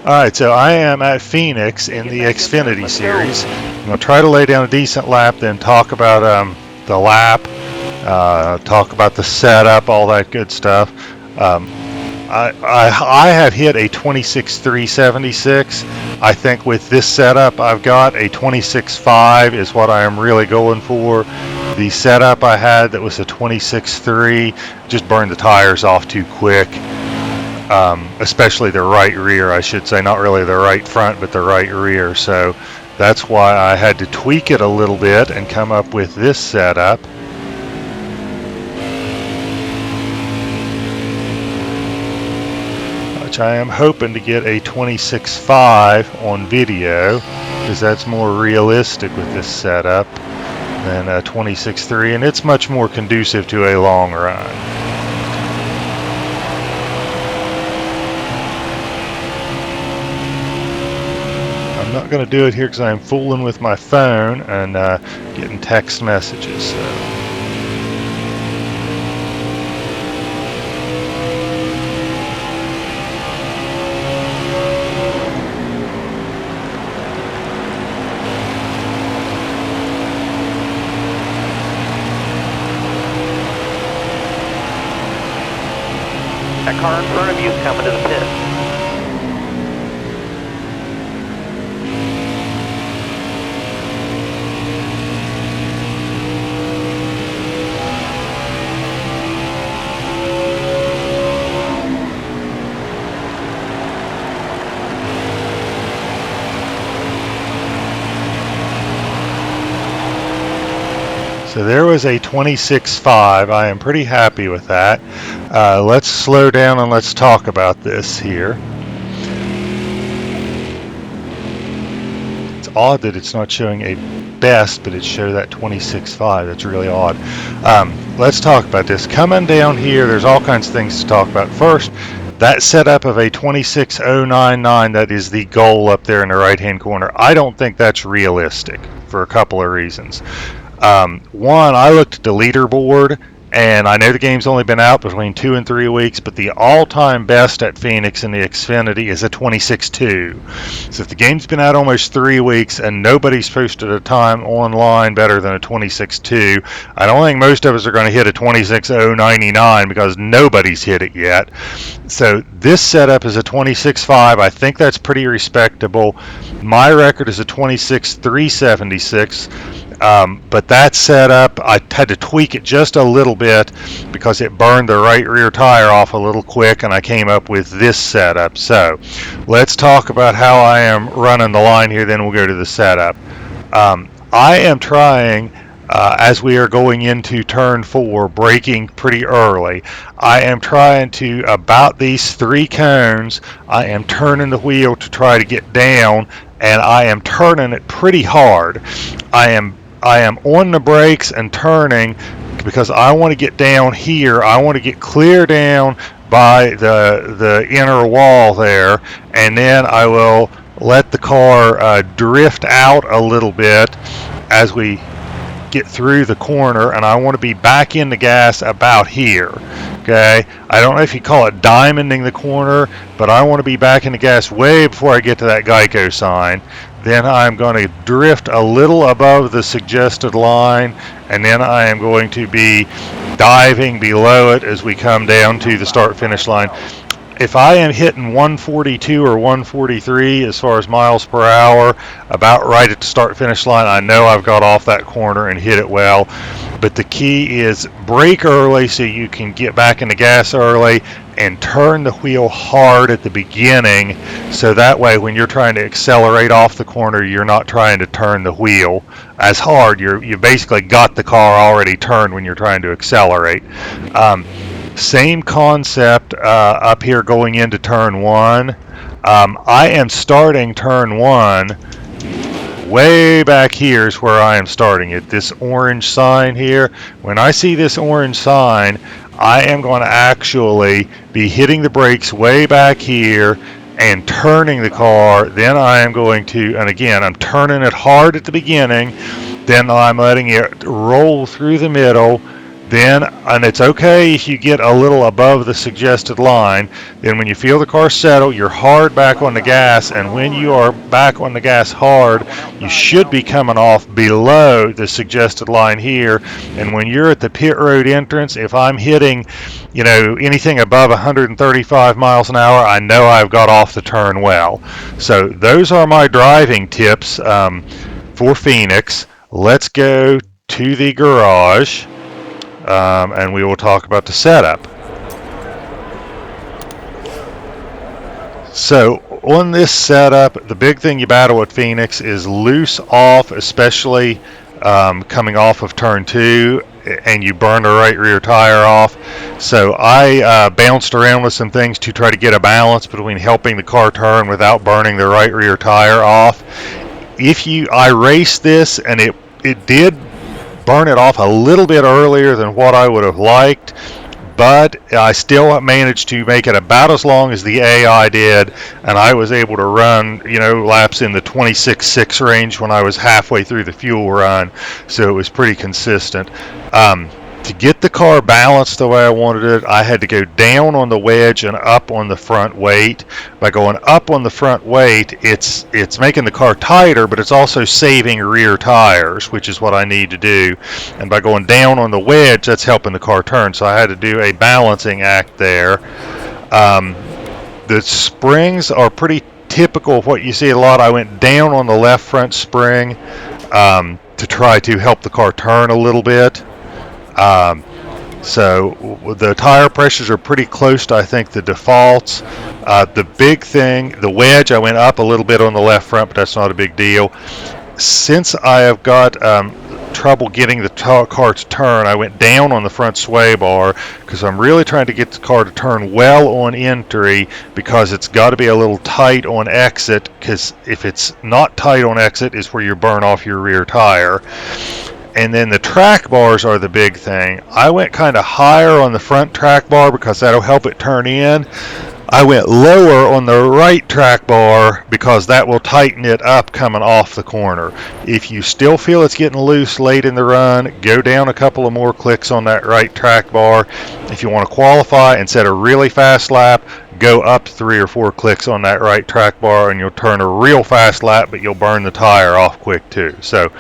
Alright, so I am at Phoenix in the Xfinity series. I'm going to try to lay down a decent lap, then talk about the lap, talk about the setup, all that good stuff. I have hit a 26.376. I think with this setup I've got a 26.5 is what I am really going for. The setup I had that was a 26.3 just burned the tires off too quick. Especially the right rear, I should say, not really the right front, but the right rear. So that's why I had to tweak it a little bit and come up with this setup. Which I am hoping to get a 26.5 on video, because that's more realistic with this setup than a 26.3, and it's much more conducive to a long run. I'm not going to do it here because I'm fooling with my phone and getting text messages. So. That car in front of you is coming to the pit. So there was a 26.5. I am pretty happy with that. Let's slow down and let's talk about this here. It's odd that it's not showing a best, but it showed that 26.5. That's really odd. Let's talk about this. Coming down here, there's all kinds of things to talk about. First, that setup of a 26.099, that is the goal up there in the right-hand corner. I don't think that's realistic for a couple of reasons. One, I looked at the leaderboard, and I know the game's only been out between 2 and 3 weeks, but the all-time best at Phoenix in the Xfinity is a 26.2. So if the game's been out almost 3 weeks and nobody's posted a time online better than a 26.2, I don't think most of us are going to hit a 26.099 because nobody's hit it yet. So this setup is a 26.5. I think that's pretty respectable. My record is a 26.376. But that setup, I had to tweak it just a little bit because it burned the right rear tire off a little quick, and I came up with this setup. So let's talk about how I am running the line here, then we'll go to the setup. I am trying, as we are going into turn 4, braking pretty early. I am trying to, about these 3 cones, I am turning the wheel to try to get down, and I am turning it pretty hard. I am on the brakes and turning because I want to get down here. I want to get clear down by the inner wall there, and then I will let the car drift out a little bit as we get through the corner, and I want to be back in the gas about here. Okay, I don't know if you call it diamonding the corner, but I want to be back in the gas way before I get to that Geico sign. Then I'm going to drift a little above the suggested line, and then I am going to be diving below it as we come down to the start-finish line. If I am hitting 142 or 143 as far as miles per hour, about right at the start-finish line, I know I've got off that corner and hit it well. But the key is brake early so you can get back in the gas early, and turn the wheel hard at the beginning, so that way when you're trying to accelerate off the corner, you're not trying to turn the wheel as hard. You basically got the car already turned when you're trying to accelerate. Same concept up here going into turn 1. I am starting turn 1 way back here is where I am starting it. This orange sign here. When I see this orange sign, I am going to actually be hitting the brakes way back here and turning the car. Then I am going to, and again, I'm turning it hard at the beginning. Then I'm letting it roll through the middle, Then, and it's okay if you get a little above the suggested line, then when you feel the car settle, you're hard back on the gas, and when you are back on the gas hard, you should be coming off below the suggested line here. And when you're at the pit road entrance, if I'm hitting, anything above 135 miles an hour, I know I've got off the turn well. So those are my driving tips for Phoenix. Let's go to the garage. And we will talk about the setup. So on this setup, the big thing you battle with Phoenix is loose off, especially coming off of turn 2, and you burn the right rear tire off. So I bounced around with some things to try to get a balance between helping the car turn without burning the right rear tire off. I raced this, and it did burn it off a little bit earlier than what I would have liked, but I still managed to make it about as long as the AI did, and I was able to run, laps in the 26.6 range when I was halfway through the fuel run, so it was pretty consistent. To get the car balanced the way I wanted it, I had to go down on the wedge and up on the front weight. By going up on the front weight, it's making the car tighter, but it's also saving rear tires, which is what I need to do. And by going down on the wedge, that's helping the car turn. So I had to do a balancing act there. The springs are pretty typical of what you see a lot. I went down on the left front spring to try to help the car turn a little bit. So the tire pressures are pretty close to, I think, the defaults. The big thing, the wedge, I went up a little bit on the left front, but that's not a big deal. Since I have got trouble getting the car to turn, I went down on the front sway bar because I'm really trying to get the car to turn well on entry, because it's got to be a little tight on exit, because if it's not tight on exit is where you burn off your rear tire. And then the track bars are the big thing. I went kind of higher on the front track bar because that'll help it turn in. I went lower on the right track bar because that will tighten it up coming off the corner. If you still feel it's getting loose late in the run, go down a couple of more clicks on that right track bar. If you want to qualify and set a really fast lap, go up 3 or 4 clicks on that right track bar and you'll turn a real fast lap, but you'll burn the tire off quick too. So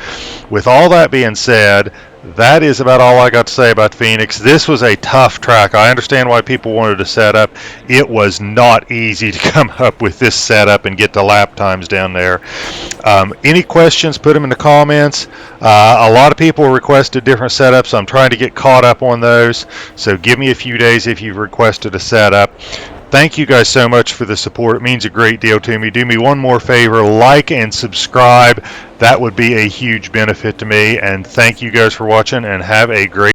with all that being said, that is about all I got to say about Phoenix. This was a tough track. I understand why people wanted to set up. It was not easy to come up with this setup and get the lap times down there. Any questions, put them in the comments. A lot of people requested different setups, so I'm trying to get caught up on those. So give me a few days if you've requested a setup. Thank you guys so much for the support. It means a great deal to me. Do me one more favor, like and subscribe. That would be a huge benefit to me. And thank you guys for watching, and have a great